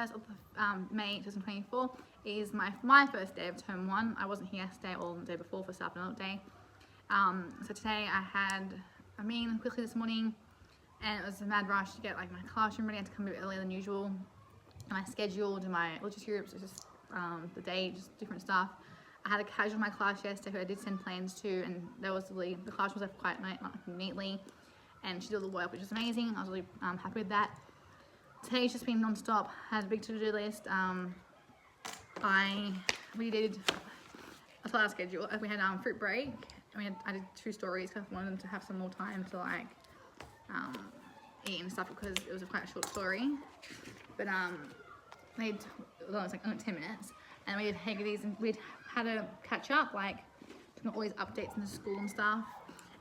1st of May 2024 is my first day of term 1. I wasn't here yesterday or the day before for staff development day. So today I had a meeting quickly this morning, and it was a mad rush to get like my classroom ready. I had to come a bit earlier than usual. And I scheduled and my literature groups, just the day, just different stuff. I had a casual in my class yesterday who I did send plans to, and there was the class was left quite neatly, and she did all the work, which was amazing. I was really happy with that. Today's just been non-stop. Had a big to-do list. We did a class schedule. We had fruit break. I did 2 stories because I wanted them to have some more time to like eat and stuff because it was quite a short story. But it was like only 10 minutes, and we did Haggerty's, and we'd had to catch up, like doing all these updates in the school and stuff.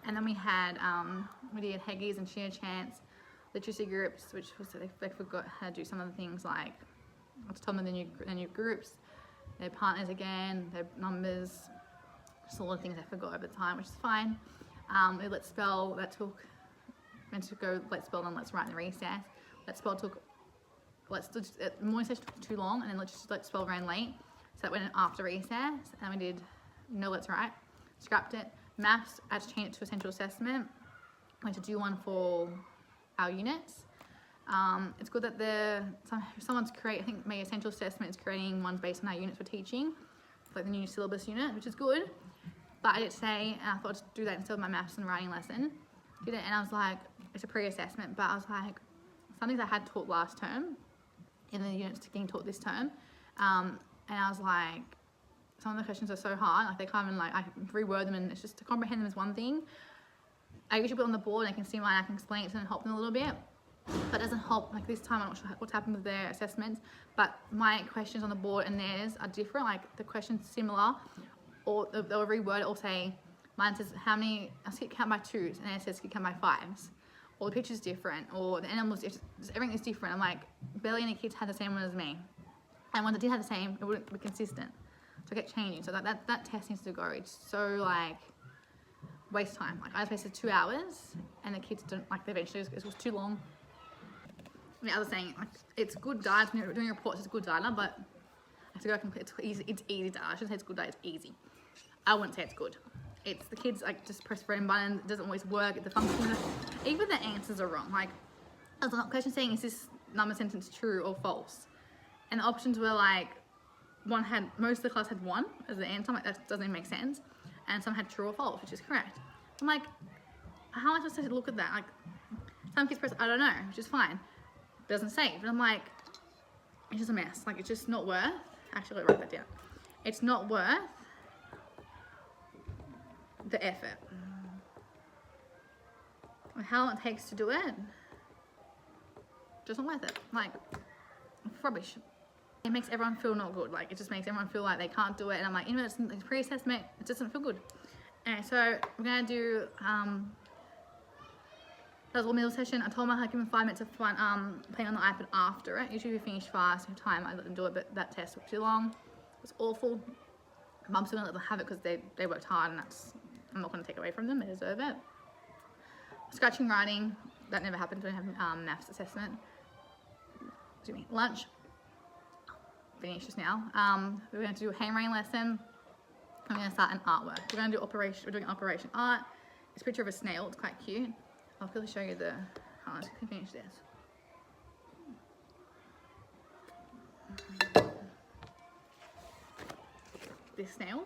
And then we had we did Haggerty's and Share Chance literacy groups, which was they forgot how to do some of the things, like I had to tell them the new groups, their partners again, their numbers, just all the things I forgot over time, which is fine. We Let's Spell, that took, meant to go Let's Spell, then Let's Write in the recess. Let's Spell took, the morning session took too long, and then Let's Spell ran late, so that went in after recess. And we did No Let's Write, scrapped it. Maths, I had to change it to essential assessment. I went to do one for our units. It's good that someone's I think my essential assessment is creating ones based on our units we're teaching, like the new syllabus unit, which is good. But I did say, and I thought to do that instead of my maths and writing lesson. Did it, and I was like, it's a pre-assessment, but I was like, some things I had taught last term, in the units getting taught this term, and I was like, some of the questions are so hard, like they can't even, like, I reword them, and it's just to comprehend them is one thing. I usually put it on the board and I can see mine, I can explain it to them and help them a little bit. But it doesn't help, like this time I'm not sure what's happened with their assessments, but my questions on the board and theirs are different, like the question's similar, or they'll reword it or say, mine says how many, I skip count by 2s, and it says skip count by 5s. Or the picture's different, or the animals, everything is different. I'm like, barely any kids had the same one as me. And when they did have the same, it wouldn't be consistent. So I kept changing. So that test needs to go. It's so like, waste time. Like I wasted 2 hours, and the kids don't, like, eventually it was too long. The other saying, like, it's good data, when you're doing reports, it's good data, but I have to go, it's easy data. I shouldn't say it's good data, it's easy. I wouldn't say it's good. It's the kids, like, just press the red button, it doesn't always work, the function, even the answers are wrong. Like, I was on a question saying, is this number sentence true or false? And the options were like, most of the class had 1 as the answer. I'm like, that doesn't even make sense. And some had true or false, which is correct. I'm like, how am I supposed to look at that? Like, some kids press, I don't know, which is fine. It doesn't save. But I'm like, it's just a mess. Like, it's just not worth, actually, I'll write that down. It's not worth the effort. How long it takes to do it, just not worth it. Like, it's rubbish. It makes everyone feel not good. Like, it just makes everyone feel like they can't do it. And I'm like, it's pre-assessment, it doesn't feel good. And so we're gonna do that was all middle session. I told them I had given 5 minutes of fun playing on the iPad after it. Usually we finish fast, have time, I let them do it, but that test took too long. It was awful. Mum's still gonna let them have it because they worked hard, and I'm not gonna take away from them, they deserve it. Scratching writing, that never happened when I have maths assessment. Excuse me, lunch. Finished just now. We're going to do a handwriting lesson. I'm going to start an artwork. We're doing Operation Art. It's a picture of a snail. It's quite cute. I'll quickly show you the. Let's finish this. This snail,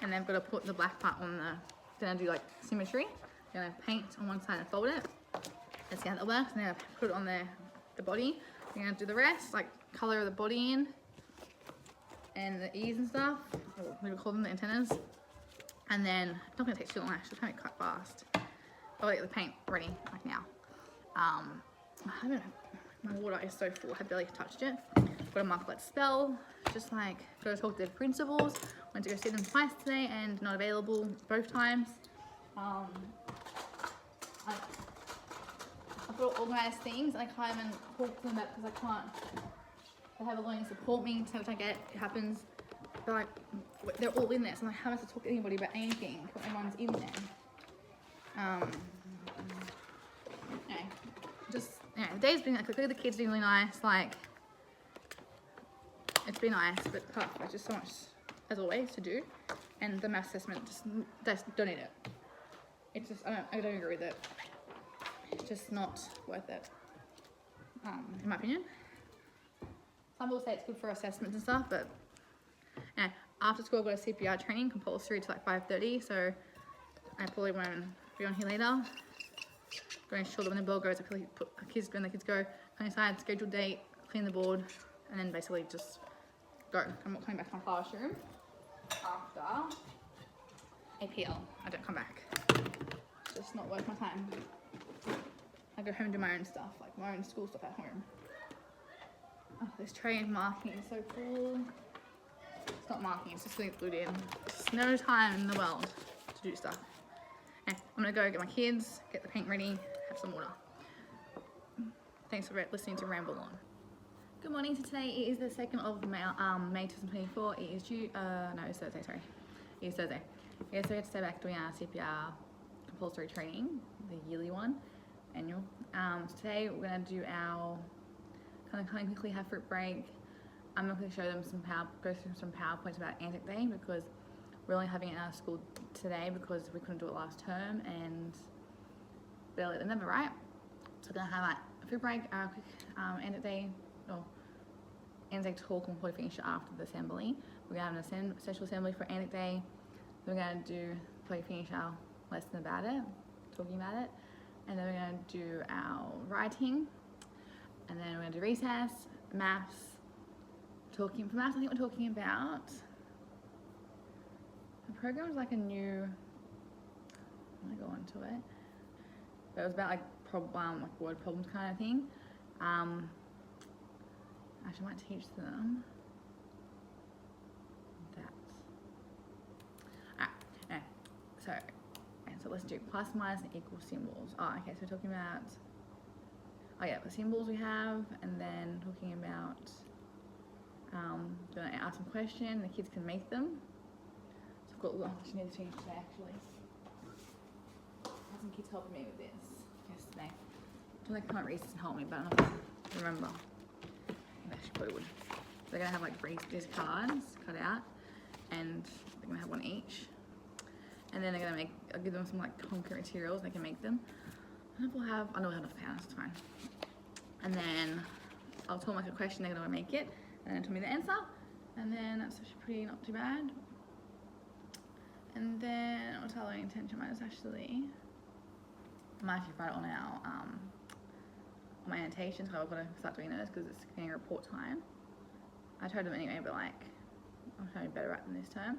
and then I've got to put the black part on the. Then I do like symmetry. I'm going to paint on one side and fold it. Let's see how that works. And then I put it on the body. We're going to do the rest, like colour the body in, and the ears and stuff, or we would call them the antennas. And then, it's not going to take too long actually, it's going to be quite fast. I'll get the paint ready, like now. I don't know, my water is so full, I barely touched it. Got to mark Let's Spell, just like, got to talk to the principals. Went to go see them twice today and not available both times. I've got to organise things, and I can't even talk to them about because I can't. They have a learning support meeting, so which I get, it happens. They're like, they're all in there, so I'm like, how am I supposed to talk to anybody about anything when everyone's in there? Anyway, just anyway, the day's been like, look at the kids doing really nice. Like, it's been nice, but tough. Like, just so much, as always, to do. And the math assessment, just don't need it. It's just, I don't agree with it. It's just not worth it, in my opinion. Some people say it's good for assessments and stuff, but yeah, after school I've got a CPR training, compulsory to like 5:30, so I probably won't be on here later. Going to ensure that when the bell goes, I put when the kids go, come inside, schedule date, clean the board, and then basically just go. I'm not coming back to my classroom after APL. I don't come back. It's just not worth my time. I go home and do my own stuff, like my own school stuff at home. Oh, this tray of marking is so cool. It's not marking, it's just really glued in. Just no time in the world to do stuff. Okay, I'm gonna go get my kids, get the paint ready, have some water. Thanks for listening to Ramble On. Good morning. So today is the 2nd of May 2024. It is due, no, it's Thursday, sorry. It is Thursday. Yeah, so we have to stay back doing our CPR compulsory training, the yearly one, annual. So today we're gonna do our, kind of quickly have fruit break. I'm going to show them go through some PowerPoints about Anzac Day, because we're only having it in our school today because we couldn't do it last term and barely the number, right? So we're going to have like a fruit break, our quick Anzac Day, or Anzac talk, and probably finish it after the assembly. We're going to have an special assembly for Anzac Day. We're going to probably finish our lesson about it, talking about it, and then we're going to do our writing, and then we're going to do recess, maths. For maths, I think we're talking about, the program was like a new, I'm gonna go on to it, but it was about like word problems kind of thing. Actually, I might teach them that. Alright, so let's do plus, minus, and equal symbols. Oh, okay, so we're talking about, oh yeah, the symbols we have, and then talking about, going to ask some questions, the kids can make them. So I've got, I need to change today actually. I had some kids helping me with this yesterday. I feel like I can't read this and help me, but I don't know if I remember. They actually probably would. So they're going to have like these cards cut out, and they're going to have one each. And then they're going to I'll give them some like concrete materials, they can make them. I don't know if we'll have, I know we'll have enough pounds, it's fine. And then I'll tell them like a question, they're going to make it. And then tell me the answer, and then that's actually pretty not too bad. And then I'll tell our intention minus actually, I might actually write it on our on my annotations, so I've got to start doing those because it's getting report time. I tried them anyway, but like I'm trying to be better at them this term.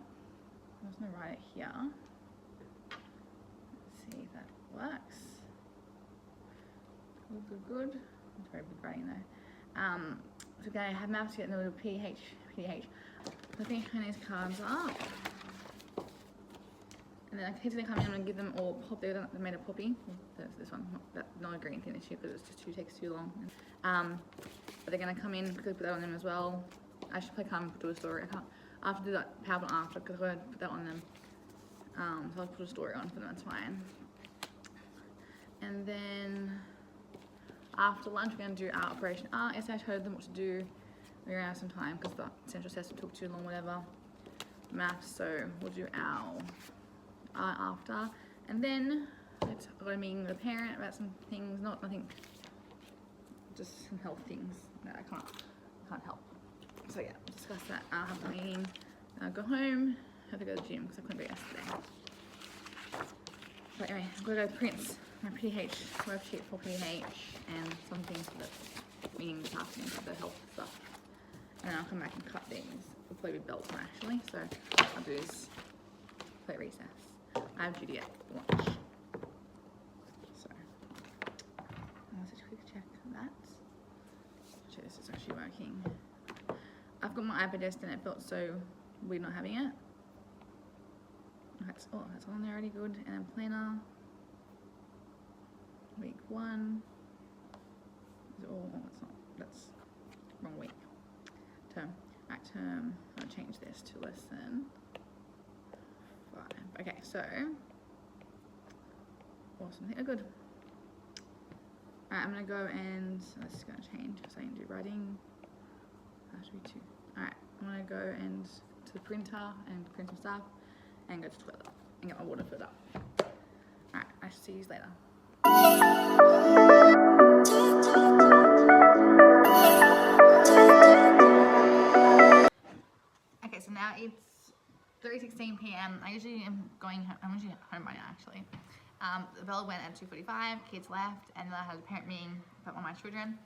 I'm just gonna write it here. Let's see if that works. Good. It's very good writing though. So we're going to have maths get in the little PH. So I think turn these cards up. And then the kids are going to come in and give them all pop. They made a poppy. This one, not a green thing this year because it's just takes too long. But they're going to come in, quickly put that on them as well. I should play calm and do a story. I have to do that PowerPoint after because I'm going to put that on them. So I'll put a story on for them, that's fine. And then after lunch, we're going to do our Operation Art. Yes, I showed them what to do. We're going to have some time because the central assessment took too long, whatever. Maths, so we'll do our art after. And then I've got a meeting with a parent about some things, nothing, just some health things that I can't help. So yeah, we'll discuss that. I'll have the meeting, go home, have to go to the gym because I couldn't go yesterday. But anyway, I'm going to go print my PH worksheet for PH and some things for the meeting this afternoon for the health stuff. And then I'll come back and cut these. We'll play with belts actually, so I'll do this, play recess. I have duty at lunch. So, I'll just quick check that. Check this is actually working. I've got my iPad desk and it felt so weird not having it. That's on there already, good. And then planner. Week 1. That's wrong week. Term. Right, term. I'll change this to lesson 5. Okay, so awesome. Good. Alright, I'm gonna go and this is gonna change because I need to do writing. That should be 2. Alright, I'm gonna go and to the printer and print some stuff and go to the toilet and get my water filled up. Alright, I shall see you later. Okay, so now it's 3:16 p.m. I usually am I'm usually home by now actually. The bell went at 2:45, kids left, and then I had a parent meeting about one of my children.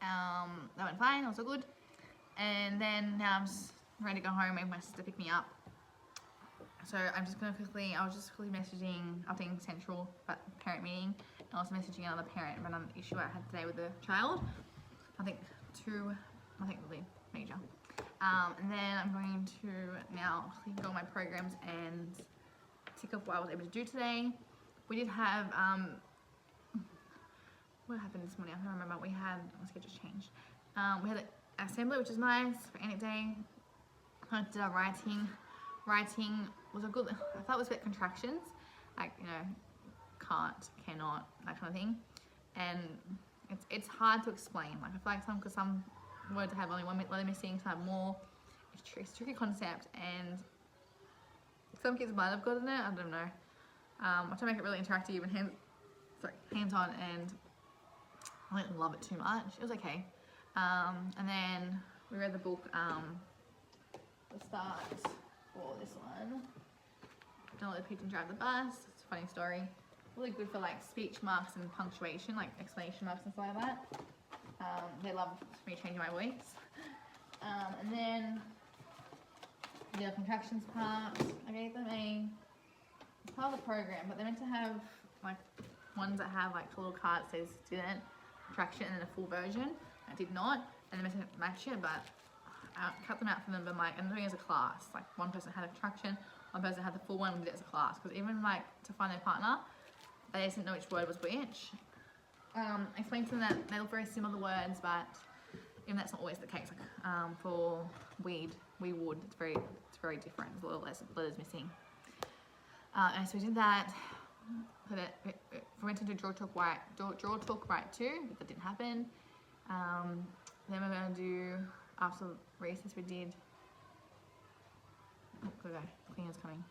That went fine, it was all good. And then now I'm just ready to go home and my sister picked me up. So I'm just gonna I was just quickly messaging, updating Central about the parent meeting, and also messaging another parent about another issue I had today with the child. I think really major. And then I'm going to now click on my programs and tick off what I was able to do today. We did have, what happened this morning? I don't remember. We had, my schedule changed. We had an assembly, which is nice for any day. I did our writing. Writing was a good, I thought it was a bit contractions, like, you know, can't, cannot, that kind of thing. And it's hard to explain. Like, I feel like some words have only one letter missing, some have more. It's a tricky concept, and some kids might have gotten it, I don't know. I try to make it really interactive and hands-on, and I didn't love it too much. It was okay. And then we read the book, the start for this one. Don't let the pigeon drive the bus. It's a funny story. Really good for like speech marks and punctuation, like exclamation marks and stuff like that. They love me changing my voice. And then the contractions part, I gave them it's part of the program, but they're meant to have like ones that have like a little card that says student contraction and then a full version. I did not, and they're meant to match it, but I cut them out for them. But like, I'm doing it as a class. Like one person had a contraction, one person had the full one, and we did it as a class. Because even like to find their partner, they just didn't know which word was which. I explained to them that they look very similar, the words, but even that's not always the case. Like for weed, we would, it's very different. There's a little less letters missing. And so we did that. So that we went into draw talk write 2, but that didn't happen. Then we're going to do, after recess we did, cleaner's coming.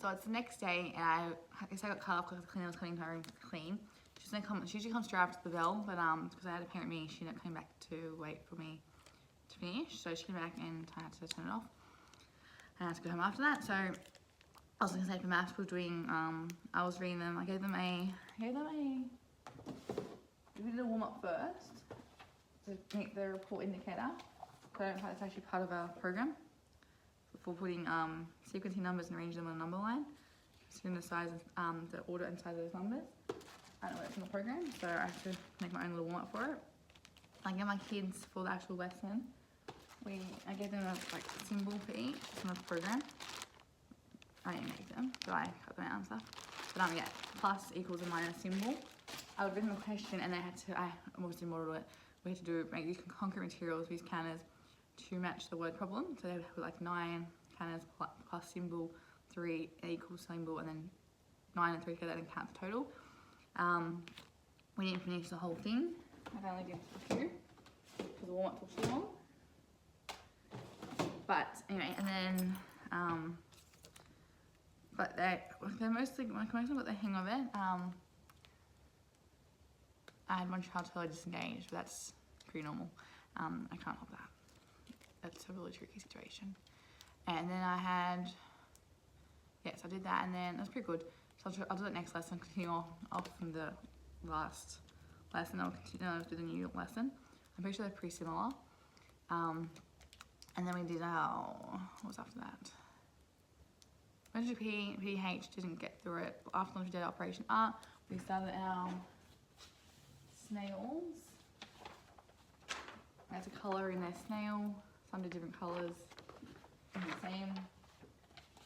So it's the next day, and I guess I got cut off because the cleaner was coming home to clean. She usually comes straight after the bell, but because I had a parent meeting, she ended up coming back to wait for me to finish. So she came back and I had to turn it off. And I had to go home after that. So I was going to say for maths, we were doing, I was reading them. I gave them we did a warm up first to meet the report indicator. So I don't know if that's actually part of our program. For putting sequencing numbers and arranging them on a number line. So in the size of the order and size of those numbers. I don't know it's in the program, so I have to make my own little warm up for it. I get my kids for the actual lesson. I gave them a symbol for each from the program. I didn't make them, so I cut them out and stuff. But yeah, plus equals and minus symbol. I would written a question and I obviously modeled it. We had to make these concrete materials, these counters, to match the word problem. So they would have like 9 counters plus symbol, 3 equals symbol, and then 9 and 3 together and count the total. We didn't finish the whole thing. I only did a few because the warm up took too long. But anyway, and then but they're mostly got the hang of it. I had one child totally disengaged, but that's pretty normal. I can't help that. That's a really tricky situation. And then I had, yes, I did that, and then it was pretty good. So I'll do that next lesson, continue off from the last lesson. I'll continue to do the new lesson. I'm pretty sure they're pretty similar. And then we did our, what was after that? Went to PH, didn't get through it. After lunch we did Operation Art. We started our snails. I had to colour in their snail. Some did different colours, the same.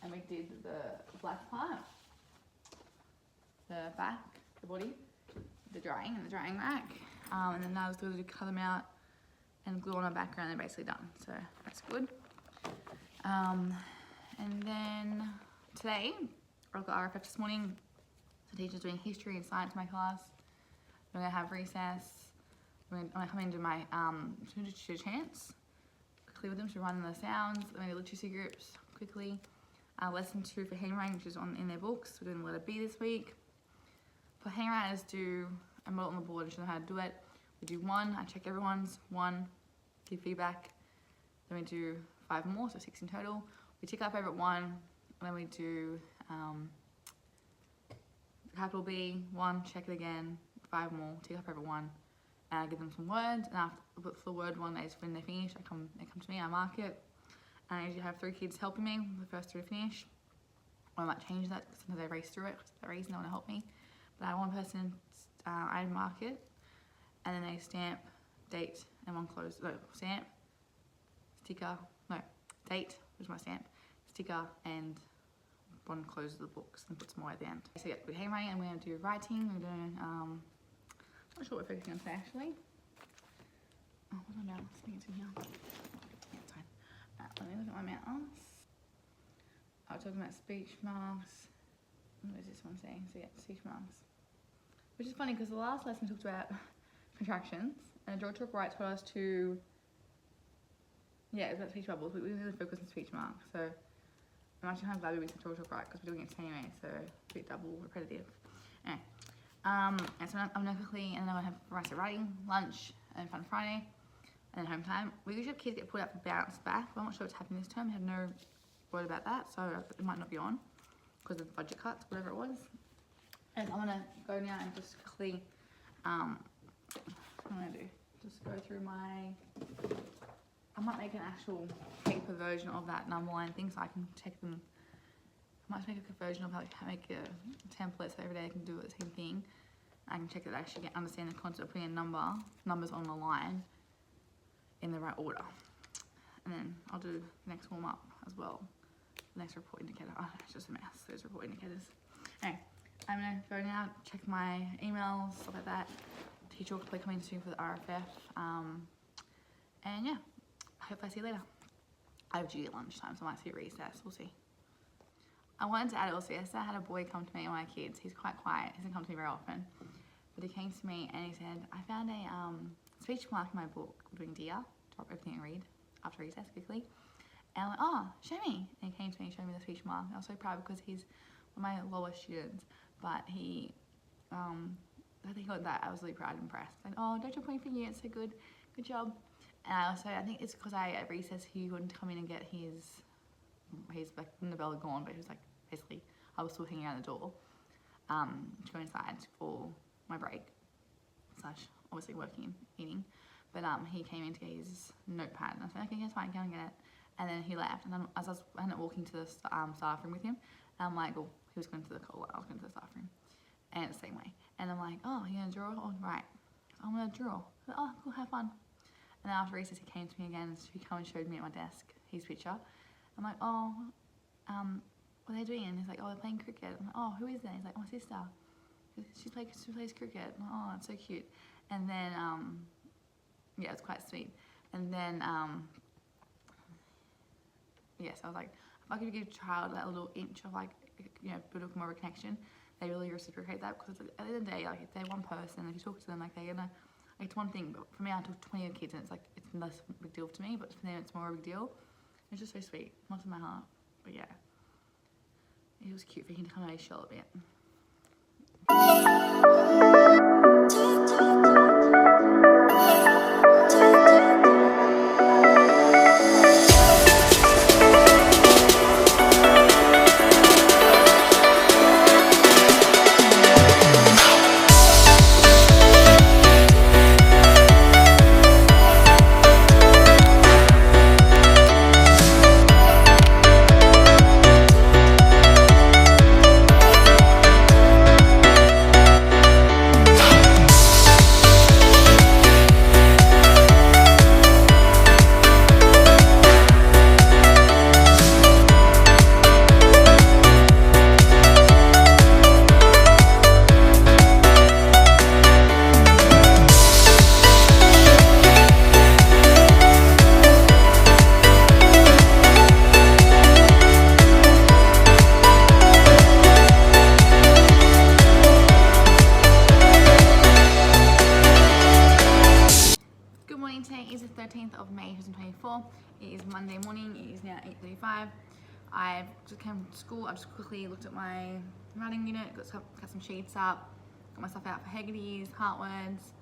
And we did the black part, the back, the body, the drying and the drying rack. And then I was going to cut them out and glue on a background. They're basically done, so that's good. And then today, I've got RFF this morning. The teacher's doing history and science in my class. We're going to have recess. I'm going to come into my tutor chance quickly with them to run the sounds. I'm going to do literacy groups quickly. Lesson 2 for handwriting, which is in their books. We're doing letter B this week. For handwriting, I just do a model on the board and show them how to do it. We do 1, I check everyone's, 1, give feedback. Then we do 5 more, so 6 in total. We tick our favourite 1, and then we do capital B, 1, check it again, 5 more, tick our favourite 1. And I give them some words, and after for the word one, when they finish, they come to me, I mark it. And I usually have 3 kids helping me, the first 3 to finish. Or I might change that, because sometimes they race through it, because for that reason they want to help me. But I have 1 person, I mark it, and then they stamp, date, and 1 close, no, stamp, sticker, no, date, which is my stamp, sticker, and 1 closes the books and puts more at the end. So yeah, with handwriting, I'm going to do writing, I'm doing, I'm not sure what we're focusing on today actually. Oh, what's my mouse? I think it's in here. Yeah, it's fine. Let me look at my mouse. I was talking about speech marks. What does this one say? So yeah, speech marks. Which is funny because the last lesson talked about contractions, and George Talk Right told us to, yeah, it's about speech bubbles. We really focus on speech marks. So I'm actually kind of glad we went to George Talk Right because we're doing it anyway, so a bit double repetitive. Anyway. And so I'm gonna quickly, and then I'm gonna have rest of writing, lunch, and Fun Friday, and then home time. We usually have kids get put up for bounce back, but I'm not sure what's happening this term. I have no word about that, so it might not be on because of budget cuts, whatever it was. And I'm gonna go now and just quickly, what I'm gonna do, just go through I might make an actual paper version of that number line thing so I can check them. I might make a version of like make a template so every day I can do the same thing. I can check that I actually understand the concept of putting numbers on the line in the right order. And then I'll do the next warm up as well. The next report indicator. Oh, it's just a mess. Those report indicators. Anyway, I'm gonna go now, check my emails, stuff like that. Teacher will probably come in soon for the RFF. And yeah, I hope I see you later. I have duty at lunchtime, so I might see you at recess. We'll see. I wanted to add also, yesterday I had a boy come to me, one of my kids. He's quite quiet, he doesn't come to me very often. But he came to me and he said, I found a speech mark in my book, doing dear, drop everything and read after recess quickly. And I'm like, oh, show me. And he came to me and showed me the speech mark. I was so proud because he's one of my lowest students, but he, I think that I was really proud and impressed. Like, oh, don't you point your finger, it's so good, good job. And I think it's because at recess he wouldn't come in and get his like, when the bell had gone, but he was like, basically, I was still hanging out the door to go inside for my break, / obviously working, eating. But he came in to get his notepad, and I said, okay, that's fine, go and get it. And then he left, and then as I ended up walking to the staff room with him, and I'm like, oh, he was going to the cola, I was going to the staff room, and it's the same way. And I'm like, oh, you gonna draw? Oh, right, I'm gonna draw. Like, oh, cool, have fun. And then after recess, he came to me again, and he came and showed me at my desk his picture. I'm like, oh, what are they doing? And he's like, oh, they're playing cricket. I'm like, oh, who is that? He's like, my sister. She plays cricket. I'm like, oh, that's so cute. And then, yeah, it's quite sweet. And then, yes, I was like, if I could give a child that little inch of like, you know, a bit of more of a connection, they really reciprocate that, because at the end of the day, like, if they're one person, if you talk to them, like, they're gonna, like, it's one thing, but for me, I talk to 20 kids, and it's like, it's less big deal to me, but for them, it's more of a big deal. It's just so sweet, not in my heart, but yeah. It was cute for him to come out of his shell a bit. Monday morning. It is now 8:35. I just came from school. I just quickly looked at my writing unit, got some sheets up, got my stuff out for Haggerty's, Heartwords.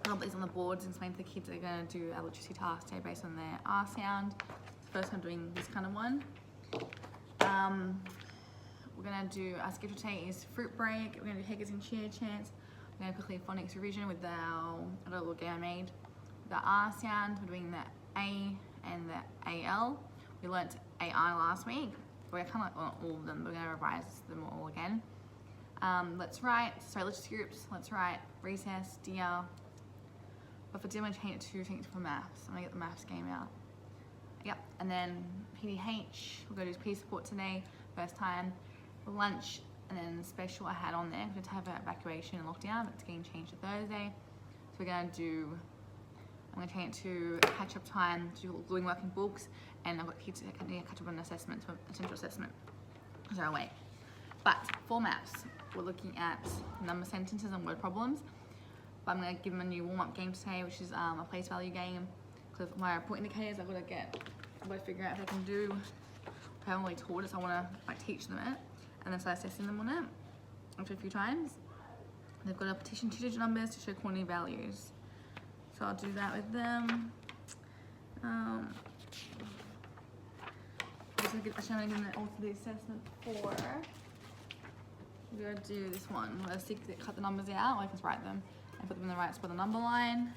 Got these on the boards and explain to the kids they're going to do a literacy task today based on their R sound. It's the first time doing this kind of one. We're going to do, our schedule today is fruit break, we're going to do Haggerty's and cheer chants. We're going to quickly phonics revision with a little game I made. With the R sound, we're doing the A and the AL. We learnt AI last week. We're kind of like all of them, but we're going to revise them all again. Let's write literacy groups, let's write recess, dear. But for dear, I'm going to change it to things for maths. I'm going to get the maths game out. Yep, and then PDH, we're going to do P support today, first time. Lunch, and then special I had on there, we're going to have an evacuation and lockdown, but it's getting changed to Thursday. So we're going to do, I'm going to change it to catch up time, doing work in books, and I've got kids that can catch up on assessment, essential assessment. So I'll wait. But for maths, we're looking at number sentences and word problems. But I'm going to give them a new warm-up game today, which is a place value game. Because my report indicators, I've got to figure out if I can do, I haven't really taught it, so I want to like teach them it. And then start assessing them on it after a few times. They've got a petition 2-digit numbers to show quantity values. So I'll do that with them. I'm going to give them also the assessment 4. We're going to do this one where I cut the numbers out, or I can just write them and put them in the right spot on the number line.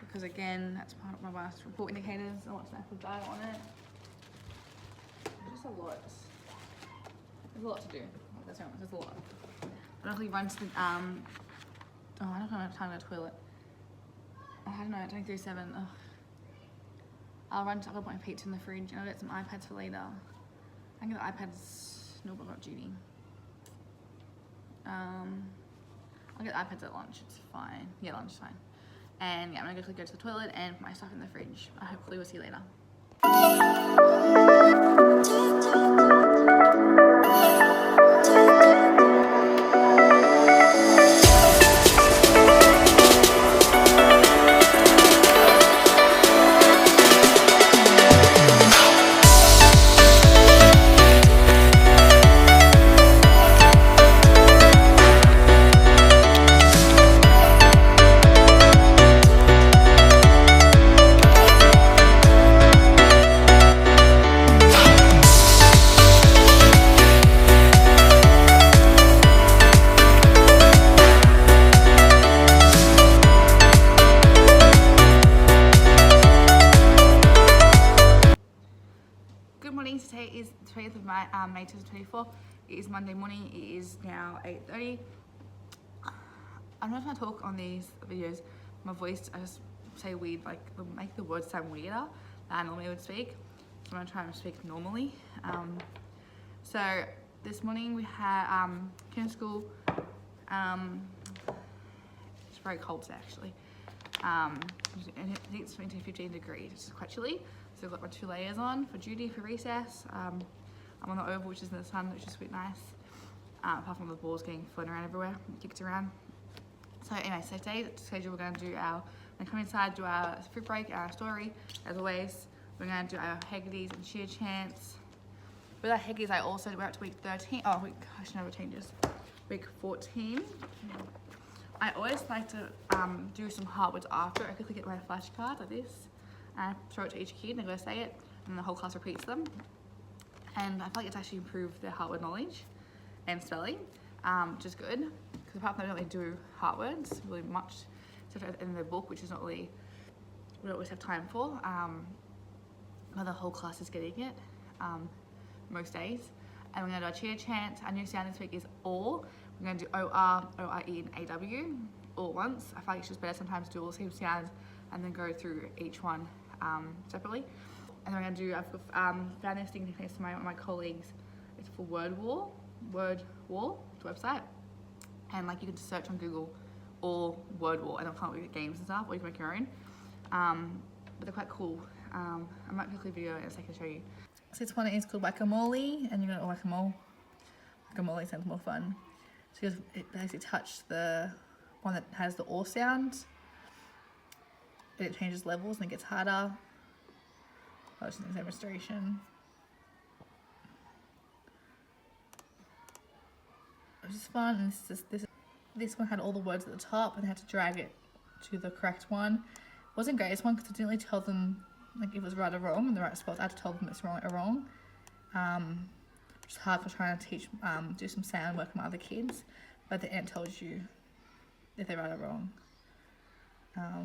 Because again, that's part of my last report indicators. I want to snack with that on it. Just a lot. There's a lot to do. That's right, there's a lot. I don't really run to the, I don't have time to go to the toilet. I don't know, 20:37. I'll go put my pizza in the fridge and I'll get some iPads for later. I can get the iPads, nope, I've got duty. I'll get the iPads at lunch, it's fine. Yeah, lunch is fine. And yeah, I'm gonna go to the toilet and put my stuff in the fridge. I hopefully will see you later. Today is the 20th of May 2024. It is Monday morning. It is now 8:30. I'm not trying to talk on these videos. My voice, I just say weird, like make the words sound weirder than I normally would speak. So I'm gonna try and speak normally. So this morning we had came to school. It's very cold today actually. I think it's 15 degrees. It's quite chilly. So I've got my 2 layers on for duty for recess. I'm on the oval, which is in the sun, which is quite nice. Apart from the balls getting floating around everywhere, kicked around. So anyway, so today's schedule, we're going to do our, when we come inside, do our fruit break, our story, as always. We're going to do our Haggerty's and cheer chants. With our Haggerty's, we're up to week 13. Oh, I should never change this. Week 14. I always like to do some Heartwords after. I quickly get my flashcards like this. And I throw it to each kid and I go say it, and the whole class repeats them. And I feel like it's actually improved their Heartword knowledge and spelling, which is good. Because apart from that, they don't really do Heartwords really much, except in the book, which is not really, we don't always have time for. But the whole class is getting it most days. And we're going to do a cheer chant. Our new sound this week is all. We're going to do O-R, O-R-E, and A-W all at once. I feel like it's just better sometimes to do all the same sounds and then go through each one separately. And then we're going to do, I've found this thing next to my colleagues. It's for Word Wall, it's a website. And like you can just search on Google or Word Wall and it'll come up with games and stuff, or you can make your own. But they're quite cool. I might quickly video it in a second to show you. So this one is called Whack-A-Mole, and you're going to Whack-A-Mole. Whack-A-Mole sounds more fun. So it basically touched the one that has the or sound. but it changes levels and it gets harder. Oh, it's in the same restoration. Which is fun. And this one had all the words at the top and I had to drag it to the correct one. It wasn't great, this one, because I didn't really tell them like if it was right or wrong in the right spots. I had to tell them it's wrong or wrong. Which is hard for trying to teach, do some sound work with my other kids. But the end tells you if they're right or wrong.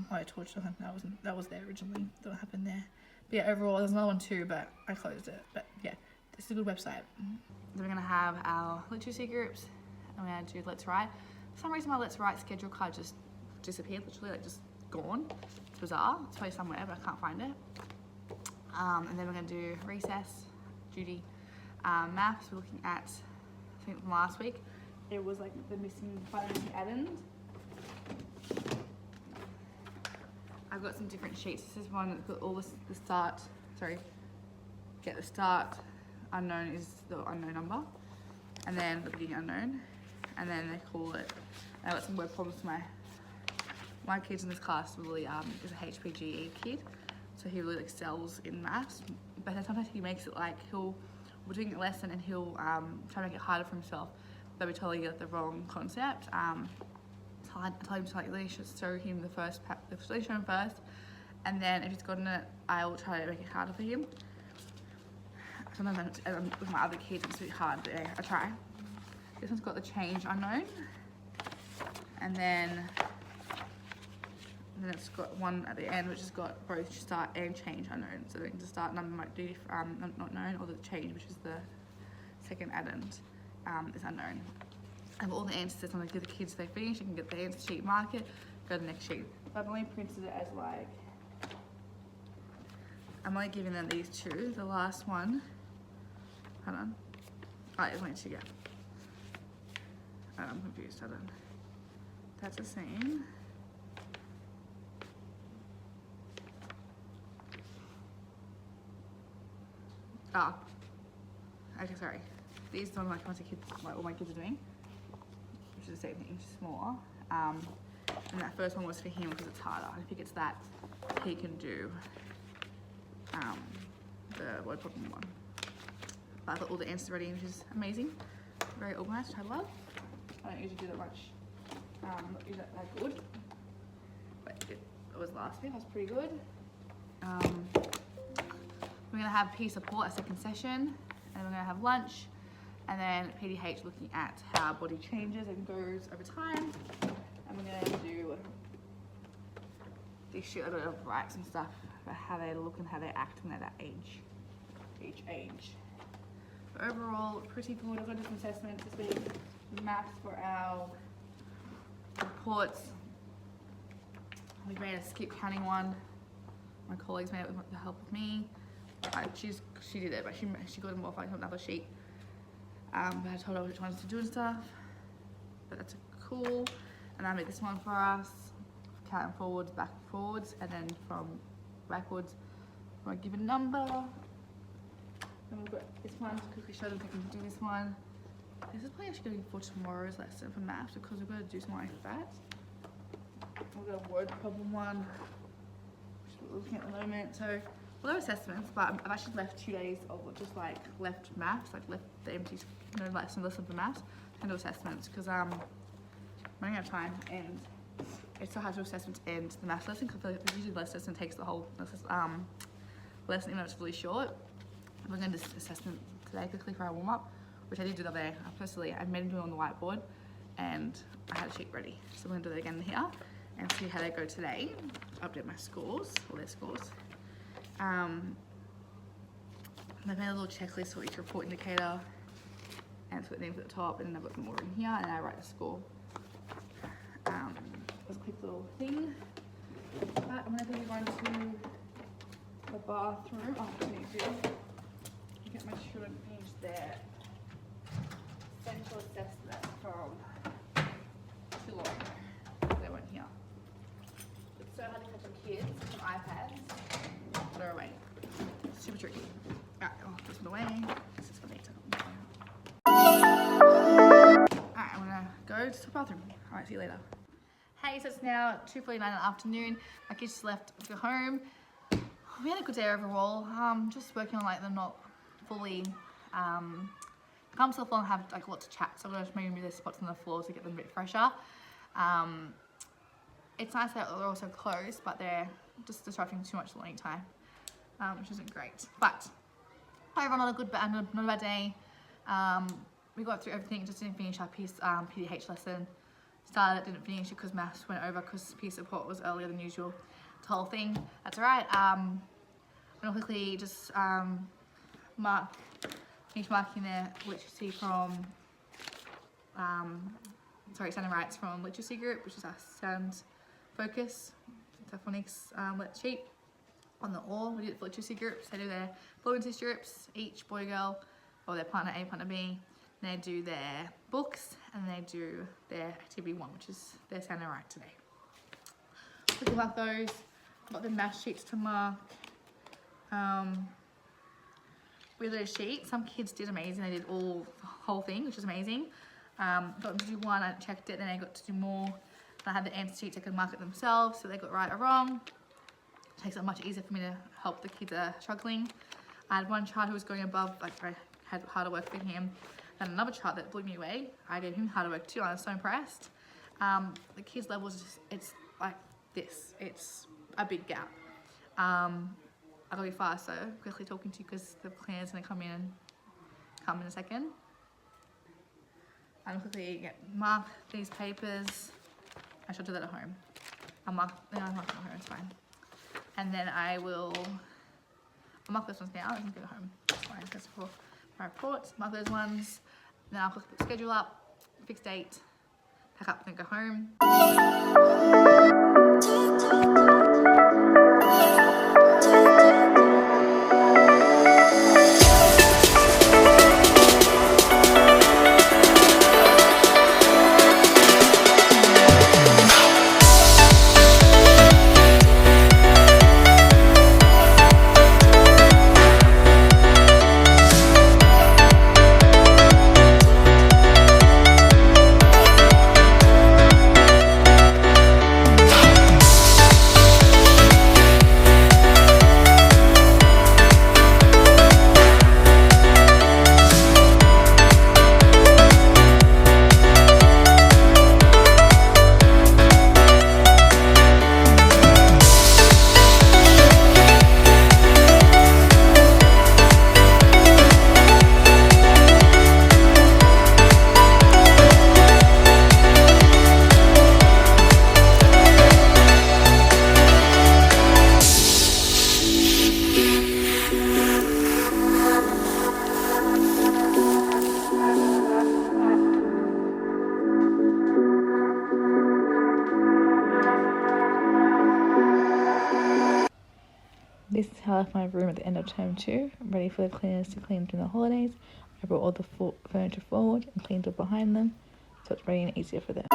I told you that was there originally. That happened there. But yeah, overall there's another one too, but I closed it. But yeah, this is a good website. Then we're gonna have our literacy groups, and we're gonna do Let's Write. For some reason my Let's Write schedule card just disappeared, literally, like just gone. It's bizarre. It's probably somewhere, but I can't find it. And then we're gonna do recess, Judy, maths. We're looking at, I think from last week, it was like the missing addend. I've got some different sheets. This is one that's got all the start, get the start unknown is the unknown number, and then the beginning unknown, and then they call it, I got some word problems for my kids in this class. Really is a HPGE kid, so he really excels in maths, but then sometimes he makes it like we're doing a lesson and he'll try to make it harder for himself, but we totally get the wrong concept. So I told him to like really show him the solution first, and then if he's gotten it, I will try to make it harder for him. Sometimes with my other kids it's a bit hard, but yeah, I try. This one's got the change unknown, and then it's got one at the end which has got both start and change unknown. So the start number might be not known, or the change, which is the second addend, is unknown. I have all the answers. I'm going to give the kids they finish. You can get the answer sheet, mark it, go to the next sheet. I've only printed it as like, I'm only giving them these two. The last one, hold on. Oh, it's only two, yeah. I'm confused, hold on. That's the same. Oh, okay, sorry. These are like all my kids are doing. Which is the same thing, just smaller. And that first one was for him because it's harder. If he gets that, he can do the word problem one. But I've got all the answers ready, which is amazing. Very organised, which I love. I don't usually do that much, not usually that good. But it was last week, that was pretty good. We're gonna have peer support, a second session, and we're gonna have lunch. And then PDH looking at how body changes and goes over time. And we're gonna do this shit. I've got to write some stuff about how they look and how they act when they're that age, each age. But overall, pretty good. I've got different assessments this week. Maths for our reports. We made a skip counting one. My colleagues made it with the help of me. She did it, but she got them off like another sheet. But I told her which ones to do and stuff. But that's cool. And I made this one for us. Counting forwards, back and forwards, and then from backwards from a given number. Then we've got this one to quickly show them if they can do this one. This is probably actually going for tomorrow's lesson for maths because we've got to do some like that. We've got a word problem one, which we're looking at the moment. So well, they're assessments, but I've actually left 2 days of just like left maths, like left the empty lesson for maths and do assessments because I'm running out of time and it's so hard to do assessments and the maths lesson because usually the lesson takes the whole lesson even though it's really short. We're going to do assessment today quickly for our warm up, which I did do the other day. I made them do it on the whiteboard and I had a sheet ready. So we're going to do that again here and see how they go today. Update my scores, all their scores. I've made a little checklist for each report indicator and it's got names at the top, and then I've got more in here and I write the score. There's a quick little thing. But I'm going to quickly run to the bathroom. Oh, I need to get my children finished their central assessment from too long ago. They weren't here. It's so hard to catch up kids from iPads. They're away. Super tricky. Alright, I'll put this one away. This is for later. Alright, I'm gonna go to the bathroom. Alright, see you later. Hey, so it's now 2:49 in the afternoon. My kids just left to go home. We had a good day overall. Just working on like them not fully come to the floor and have like lots of chat. So I'm gonna maybe move the spots on the floor to get them a bit fresher. It's nice that they're also close, but they're just disrupting too much learning time, which isn't great. But overall, not a bad day. We got through everything, just didn't finish our PDH lesson. Started, didn't finish it because maths went over because P support was earlier than usual. The whole thing, that's alright. I'm gonna quickly just finish marking their literacy from, sounding rights from literacy group, which is our sound focus, the phonics sheet on the OR. We did it for literacy groups. They do their fluency strips, each boy, girl, or their partner A, partner B. They do their books and they do their activity 1, which is their sound and write today. Looking like those, I've got the math sheets to mark. With those sheets, some kids did amazing. They did the whole thing, which is amazing. Got them to do 1, I checked it, then I got to do more. I had the answer sheets, they could mark it themselves, so they got right or wrong. It makes it much easier for me to help the kids that are struggling. I had one child who was going above, like I had harder work for him. And another child that blew me away. I gave him harder work too, I was so impressed. The kids' level is just, it's like this. It's a big gap. I gotta be fast, so quickly talking to you because the planner's gonna come in a second. I'm quickly mark these papers. I should do that at home. I'll mark it at home, it's fine. And then I'll mark those ones now, I can go home. It's fine, that's for my report. Mark those ones. Then I'll quickly put the schedule up, fix date, pack up and go home. This is how I left my room at the end of term 2. I'm ready for the cleaners to clean during the holidays. I brought all the furniture forward and cleaned up behind them, so it's ready and easier for them.